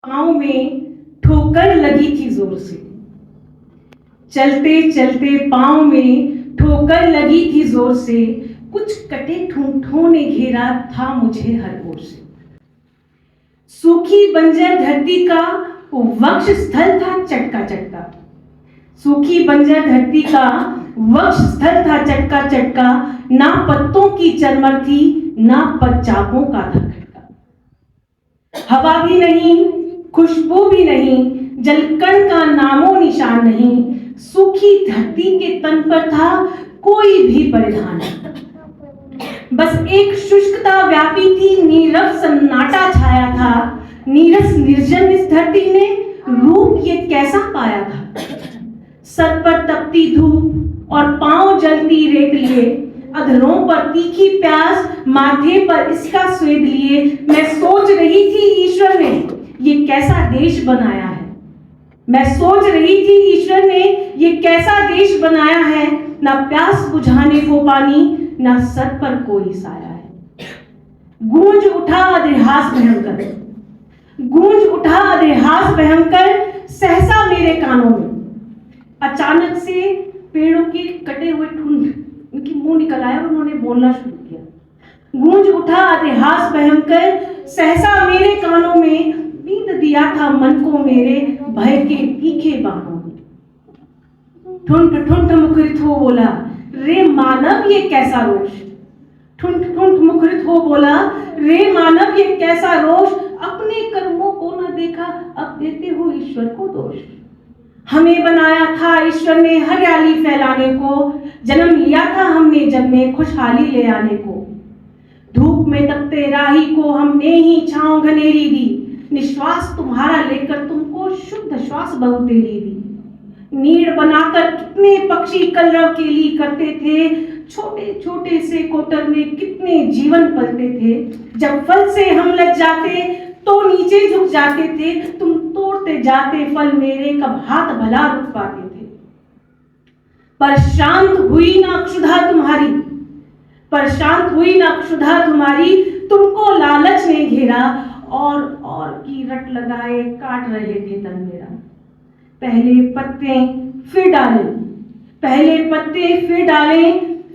पाँव में ठोकर लगी थी जोर से, चलते चलते पाँव में ठोकर लगी थी जोर से, कुछ कटे ठूंठों ने घेरा था मुझे हर ओर से। सूखी बंजर धरती का वो वक्ष स्थल था चटका चटका, सूखी बंजर धरती का वक्ष स्थल था चटका चटका, ना पत्तों की चरमर थी ना पच्चापों का था खटका। हवा भी नहीं, खुशबू भी नहीं, जलकण का नामो निशान नहीं, सूखी धरती के तन पर था कोई भी परिधान नहीं। बस एक शुष्कता व्यापी थी, नीरव सन्नाटा छाया था, नीरस निर्जन इस धरती ने रूप ये कैसा पाया था। सर पर तपती धूप और पांव जलती रेत लिए, अधरों पर तीखी प्यास, माथे पर इसका स्वेद लिए, मैं सोच रही थी ईश्वर ने ये कैसा देश बनाया है। मैं सोच रही थी ईश्वर ने ये कैसा देश बनाया है, ना प्यास बुझाने को पानी, ना सर पर कोई साया है। गूंज उठा अधेहास भयंकर, गूंज उठा अधेहास भयंकर, सहसा मेरे कानों में। अचानक से पेड़ों के कटे हुए ठुंड उनकी मुंह निकल आया और उन्होंने बोलना शुरू किया। गूंज उठा अधेहास भयंकर, सहसा मेरे कानों में, बींद दिया था मन को मेरे भय के तीखे बाणों में। ठुंठ ठुंठ मुखरित हो बोला, रे मानव ये कैसा रोष। ठुंठ ठुंठ मुखरित हो बोला, रे मानव ये कैसा रोष, अपने कर्मों को न देखा अब देते हो ईश्वर को दोष। हमें बनाया था ईश्वर ने हरियाली फैलाने को, जन्म लिया था हमने जग में खुशहाली ले आने को। धूप में तपते राही को हमने ही छांव घनेरी दी, निश्वास तुम्हारा लेकर तुमको शुद्ध श्वास बहुतेरी दी। नीड़ बनाकर कितने पक्षी कलरव केली करते थे, छोटे छोटे से कोटर में कितने जीवन पलते थे। जब फल से हम लग जाते तो नीचे झुक जाते थे, तुम तोड़ते जाते फल मेरे, कब हाथ भला रुक पाते थे। पर शांत हुई ना क्षुधा तुम्हारी, पर शांत हुई ना क्षुधा तुम्हारी, तुमको लालच ने घेरा और की रट लगाए काट रहे थे तन मेरा। पहले पत्ते फिर डाले, पहले पत्ते फिर डाले,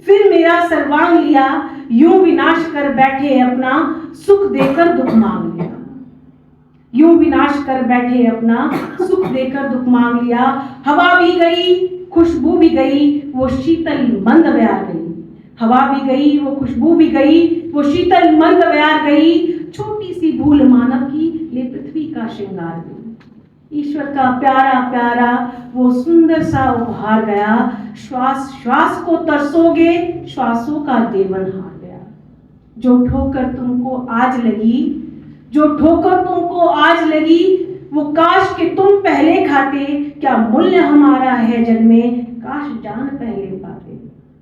फिर मेरा सर्वांग लिया, यूं विनाश कर बैठे अपना सुख देकर दुख मांग लिया। यूं विनाश कर बैठे अपना सुख देकर दुख मांग लिया। हवा भी गई, खुशबू भी गई, वो शीतल मंद व्यार गई। हवा भी गई, वो खुशबू भी गई, वो शीतल मंद व्यार गई। छोटी सी भूल मानव की ले पृथ्वी का श्रृंगार गई। ईश्वर का प्यारा प्यारा वो सुंदर सा उपहार गया। श्वास श्वास को तरसोगे, श्वासों का देवन हार गया। जो ठोकर तुमको आज लगी, जो ठोकर तुमको आज लगी, वो काश कि तुम पहले खाते। क्या मूल्य हमारा है जग में, काश जान पहले पाते।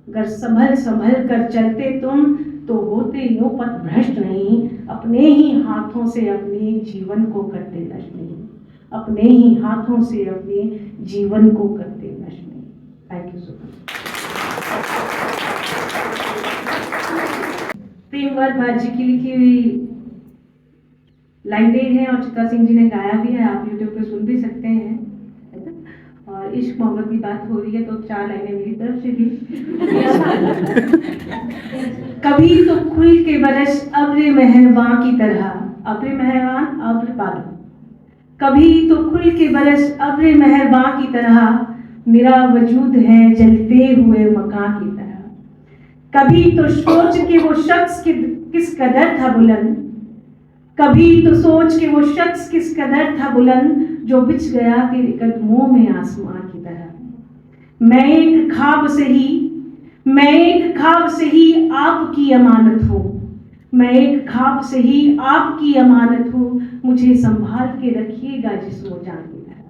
अगर संभल संभल कर चलते तुम तो होते यूं पथ भ्रष्ट नहीं, अपने ही हाथों से अपने जीवन को करते नष्ट नहीं, अपने ही हाथों से अपने जीवन को करते नष्ट नहीं। Thank you so much. प्रेमवर बाजी की लिखी हुई लाइनें हैं और चित्रा सिंह जी ने गाया भी है, आप यूट्यूब पे सुन भी सकते हैं। और इश्क मोहब्बत की बात हो रही है तो 4 लाइनें मेरी तरफ से भी। कभी तो खुल के बरस अब्र मेहरबान की तरह, अब्र मेहरबान अब्र बादल, कभी तो खुल के बरस अब्र मेहरबान की तरह, मेरा वजूद है जलते हुए मकान की तरह। कभी तो सोच के वो शख्स किस कदर था बुलंद, कभी तो सोच के वो शख्स किस कदर था बुलंद, जो बिछ गया तेरे कदमों में आसमां की तरह। मैं एक ख्वाब से ही आपकी अमानत हूँ, मैं एक ख्वाब से ही आपकी अमानत हूँ, मुझे संभाल के रखिएगा जिस्मो जान की तरह।